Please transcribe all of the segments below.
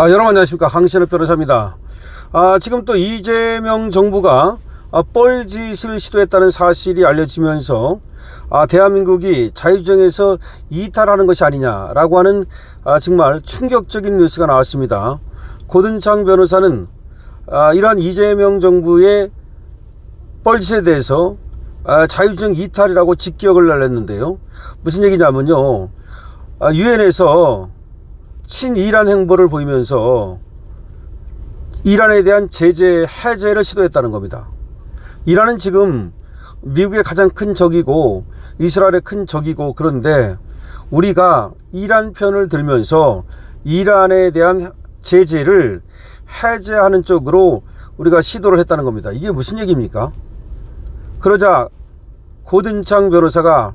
여러분 안녕하십니까, 강신업 변호사입니다. 지금 또 이재명 정부가 뻘짓을 시도했다는 사실이 알려지면서 대한민국이 자유주행에서 이탈하는 것이 아니냐라고 하는 정말 충격적인 뉴스가 나왔습니다. 고든창 변호사는 이러한 이재명 정부의 뻘짓에 대해서 자유주행 이탈이라고 직격을 날렸는데요. 무슨 얘기냐면요, 유엔에서 친이란 행보를 보이면서 이란에 대한 제재 해제를 시도했다는 겁니다. 이란은 지금 미국의 가장 큰 적이고 이스라엘의 큰 적이고, 그런데 우리가 이란 편을 들면서 이란에 대한 제재를 해제하는 쪽으로 우리가 시도를 했다는 겁니다. 이게 무슨 얘기입니까? 그러자 고든창 변호사가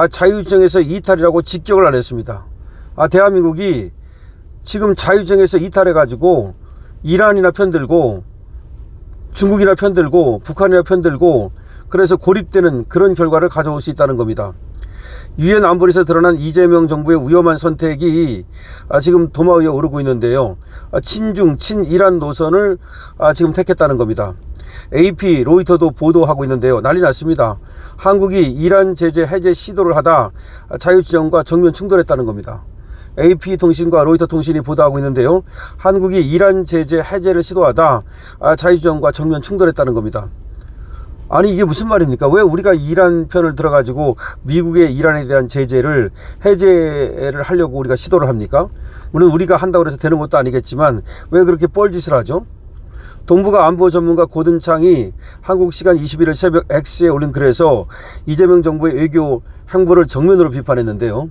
자유주행에서 이탈이라고 직격을 날렸습니다. 대한민국이 지금 자유주행에서 이탈해가지고 이란이나 편들고 중국이나 편들고 북한이나 편들고, 그래서 고립되는 그런 결과를 가져올 수 있다는 겁니다. 유엔 안보리에서 드러난 이재명 정부의 위험한 선택이 지금 도마 위에 오르고 있는데요. 친중, 친이란 노선을 지금 택했다는 겁니다. AP, 로이터도 보도하고 있는데요. 난리 났습니다. 한국이 이란 제재 해제 시도를 하다 자유주행과 정면 충돌했다는 겁니다. AP통신과 로이터 통신이 보도하고 있는데요. 한국이 이란 제재 해제를 시도하다 자유주행과 정면 충돌했다는 겁니다. 아니, 이게 무슨 말입니까? 왜 우리가 이란 편을 들어가지고 미국의 이란에 대한 제재를 해제를 하려고 우리가 시도를 합니까? 물론 우리가 한다고 해서 되는 것도 아니겠지만 왜 그렇게 뻘짓을 하죠? 동북아 안보 전문가 고든창이 한국 시간 21일 새벽 X에 올린 글에서 이재명 정부의 외교 행보를 정면으로 비판했는데요.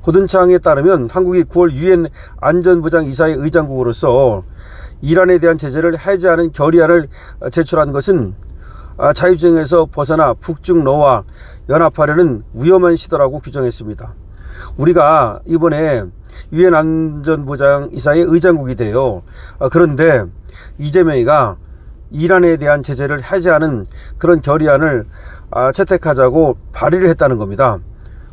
고든창에 따르면 한국이 9월 유엔 안전보장 이사회 의장국으로서 이란에 대한 제재를 해제하는 결의안을 제출한 것은 자유주행에서 벗어나 북중러와 연합하려는 위험한 시도라고 규정했습니다. 우리가 이번에 유엔 안전보장 이사회 의장국이 돼요. 그런데 이재명이가 이란에 대한 제재를 해제하는 그런 결의안을 채택하자고 발의를 했다는 겁니다.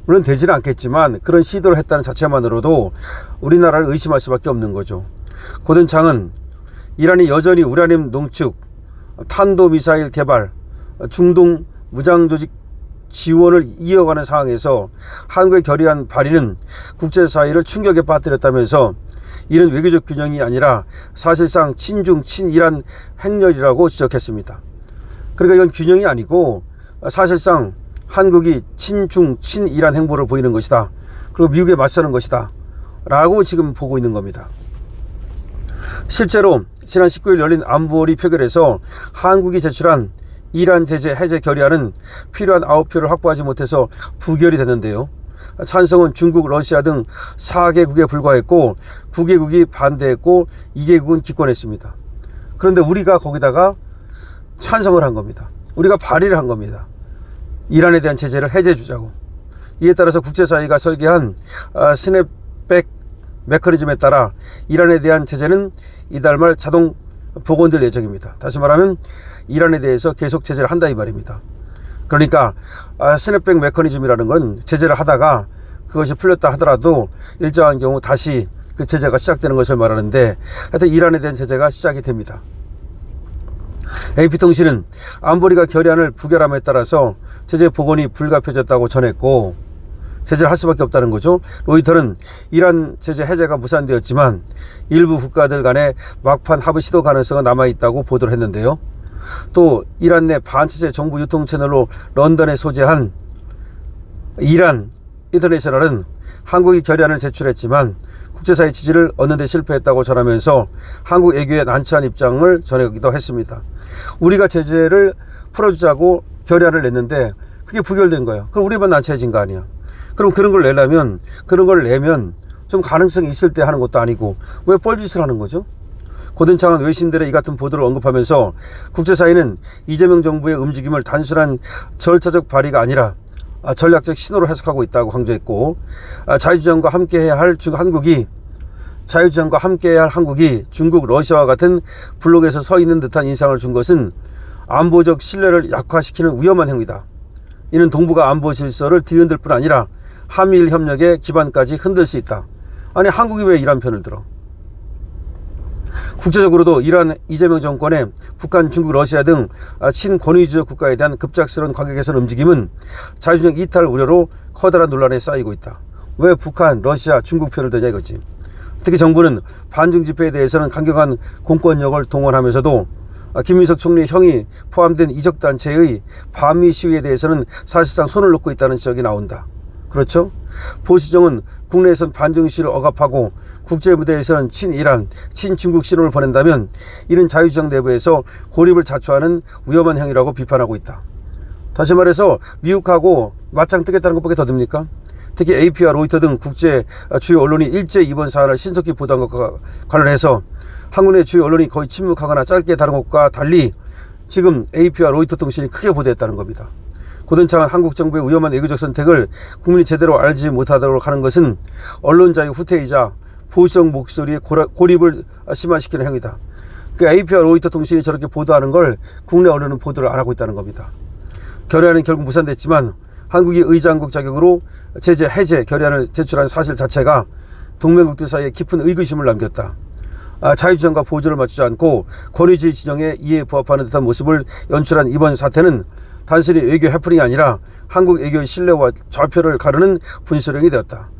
물론 되지는 않겠지만 그런 시도를 했다는 자체만으로도 우리나라를 의심할 수밖에 없는 거죠. 고든창은 이란이 여전히 우라늄 농축, 탄도미사일 개발, 중동 무장조직 지원을 이어가는 상황에서 한국의 결의안 발의는 국제사회를 충격에 빠뜨렸다면서 이는 외교적 균형이 아니라 사실상 친중, 친이란 행렬이라고 지적했습니다. 그러니까 이건 균형이 아니고 사실상 한국이 친중, 친이란 행보를 보이는 것이다. 그리고 미국에 맞서는 것이다. 라고 지금 보고 있는 겁니다. 실제로 지난 19일 열린 안보리 표결에서 한국이 제출한 이란 제재 해제 결의안은 필요한 9표를 확보하지 못해서 부결이 됐는데요. 찬성은 중국, 러시아 등 4개국에 불과했고 9개국이 반대했고 2개국은 기권했습니다. 그런데 우리가 거기다가 찬성을 한 겁니다. 우리가 발의를 한 겁니다. 이란에 대한 제재를 해제해 주자고. 이에 따라서 국제사회가 설계한 스냅백 메커니즘에 따라 이란에 대한 제재는 이달 말 자동 복원될 예정입니다. 다시 말하면 이란에 대해서 계속 제재를 한다 이 말입니다. 그러니까 스냅백 메커니즘이라는 건 제재를 하다가 그것이 풀렸다 하더라도 일정한 경우 다시 그 제재가 시작되는 것을 말하는데, 하여튼 이란에 대한 제재가 시작이 됩니다. AP통신은 안보리가 결의안을 부결함에 따라서 제재 복원이 불가피해졌다고 전했고 제재를 할 수밖에 없다는 거죠. 로이터는 이란 제재 해제가 무산되었지만 일부 국가들 간의 막판 합의 시도 가능성은 남아있다고 보도를 했는데요. 또 이란 내 반체제 정부 유통 채널로 런던에 소재한 이란 인터내셔널은 한국이 결의안을 제출했지만 국제사회 지지를 얻는 데 실패했다고 전하면서 한국 외교에 난처한 입장을 전하기도 했습니다. 우리가 제재를 풀어주자고 결의안을 냈는데 그게 부결된 거예요. 그럼 우리만 난처해진 거 아니야. 그럼 그런 걸 내면 좀 가능성이 있을 때 하는 것도 아니고 왜 뻘짓을 하는 거죠? 고든창은 외신들의 이 같은 보도를 언급하면서 국제사회는 이재명 정부의 움직임을 단순한 절차적 발의가 아니라 전략적 신호로 해석하고 있다고 강조했고, 자유주장과 함께해야 할 한국이 중국, 러시아와 같은 블록에서 서 있는 듯한 인상을 준 것은 안보적 신뢰를 약화시키는 위험한 행위다. 이는 동북아 안보 질서를 뒤흔들 뿐 아니라 한미일 협력의 기반까지 흔들 수 있다. 아니, 한국이 왜 이란 편을 들어? 국제적으로도 이러한 이재명 정권의 북한, 중국, 러시아 등 친권위주의 국가에 대한 급작스러운 관계 개선 움직임은 자유주의 이탈 우려로 커다란 논란에 쌓이고 있다. 왜 북한, 러시아, 중국 편을 드냐 이거지. 특히 정부는 반중 집회에 대해서는 강경한 공권력을 동원하면서도 김민석 총리의 형이 포함된 이적단체의 반미 시위에 대해서는 사실상 손을 놓고 있다는 지적이 나온다. 그렇죠? 보수정은 국내에선 반중 시위를 억압하고 국제무대에서는 친이란, 친중국 신호를 보낸다면 이는 자유주장 내부에서 고립을 자초하는 위험한 행위라고 비판하고 있다. 다시 말해서 미국하고 맞짱 뜨겠다는 것밖에 더 듭니까? 특히 AP와 로이터 등 국제 주요 언론이 일제히 이번 사안을 신속히 보도한 것과 관련해서 한국의 주요 언론이 거의 침묵하거나 짧게 다룬 것과 달리 지금 AP와 로이터 통신이 크게 보도했다는 겁니다. 고든창한 한국 정부의 위험한 외교적 선택을 국민이 제대로 알지 못하도록 하는 것은 언론 자유 후퇴이자 보수적 목소리의 고립을 심화시키는 행위다. 그 AP와 로이터 통신이 저렇게 보도하는 걸 국내 언론은 보도를 안 하고 있다는 겁니다. 결의안은 결국 무산됐지만 한국이 의장국 자격으로 제재 해제 결의안을 제출한 사실 자체가 동맹국들 사이에 깊은 의구심을 남겼다. 자유주장과 보조를 맞추지 않고 권위주의 진영의 이해에 부합하는 듯한 모습을 연출한 이번 사태는 단순히 외교 해프닝이 아니라 한국 외교의 신뢰와 좌표를 가르는 분수령이 되었다.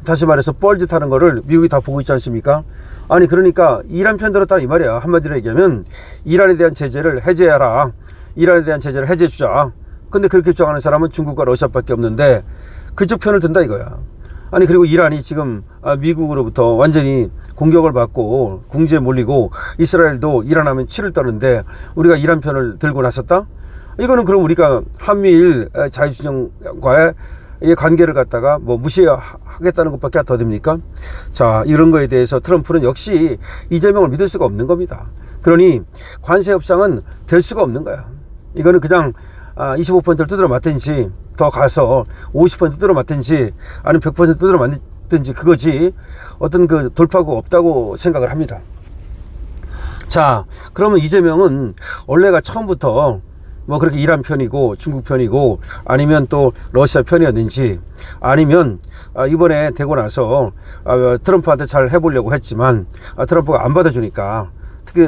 다시 말해서 뻘짓하는 거를 미국이 다 보고 있지 않습니까? 아니 그러니까 이란 편 들었다 이 말이야. 한마디로 얘기하면 이란에 대한 제재를 해제하라. 이란에 대한 제재를 해제해주자. 근데 그렇게 주장하는 사람은 중국과 러시아밖에 없는데 그쪽 편을 든다 이거야. 아니 그리고 이란이 지금 미국으로부터 완전히 공격을 받고 궁지에 몰리고 이스라엘도 이란 하면 치를 떠는데 우리가 이란 편을 들고 나섰다? 이거는 그럼 우리가 한미일 자유주장과의 관계를 갖다가 뭐 무시하겠다는 것밖에 더 됩니까? 자, 이런 거에 대해서 트럼프는 역시 이재명을 믿을 수가 없는 겁니다. 그러니 관세 협상은 될 수가 없는 거야. 이거는 그냥 25%를 두드려 맞든지 더 가서 50% 두드려 맞든지 아니면 100% 두드려 맞든지 그거지 어떤 그 돌파구가 없다고 생각을 합니다. 자, 그러면 이재명은 원래가 처음부터 뭐 그렇게 이란 편이고 중국 편이고 아니면 또 러시아 편이었는지 아니면 이번에 되고 나서 트럼프한테 잘 해보려고 했지만 트럼프가 안 받아주니까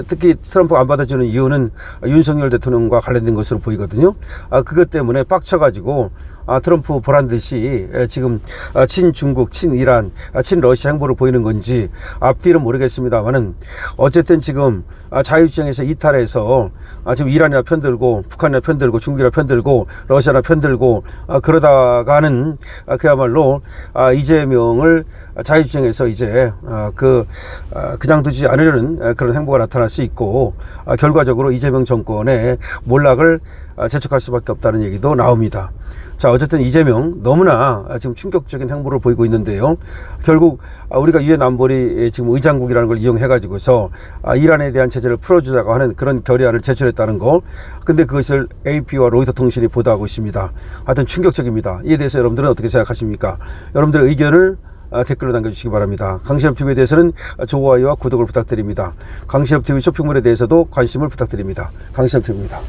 특히 트럼프가 안 받아주는 이유는 윤석열 대통령과 관련된 것으로 보이거든요. 그것 때문에 빡쳐가지고 트럼프 보란 듯이 지금 친중국, 친이란, 친러시아 행보를 보이는 건지 앞뒤는 모르겠습니다만은 어쨌든 지금 자유주장에서 이탈해서 지금 이란이나 편들고 북한이나 편들고 중국이나 편들고 러시아나 편들고 그러다가는 그야말로 이재명을 자유주장에서 이제 그냥 두지 않으려는 그런 행보가 나타날 수 있고 결과적으로 이재명 정권의 몰락을 재촉할 수밖에 없다는 얘기도 나옵니다. 자, 어쨌든 이재명 너무나 지금 충격적인 행보를 보이고 있는데요. 결국 우리가 유엔 안보리 지금 의장국이라는 걸 이용해 가지고서 이란에 대한 제재를 풀어주자고 하는 그런 결의안을 제출했다는 거. 근데 그것을 AP와 로이터 통신이 보도하고 있습니다. 하여튼 충격적입니다. 이에 대해서 여러분들은 어떻게 생각하십니까? 여러분들의 의견을 댓글로 남겨주시기 바랍니다. 강신업TV에 대해서는 좋아요와 구독을 부탁드립니다. 강신업TV 쇼핑몰에 대해서도 관심을 부탁드립니다. 강신업TV입니다.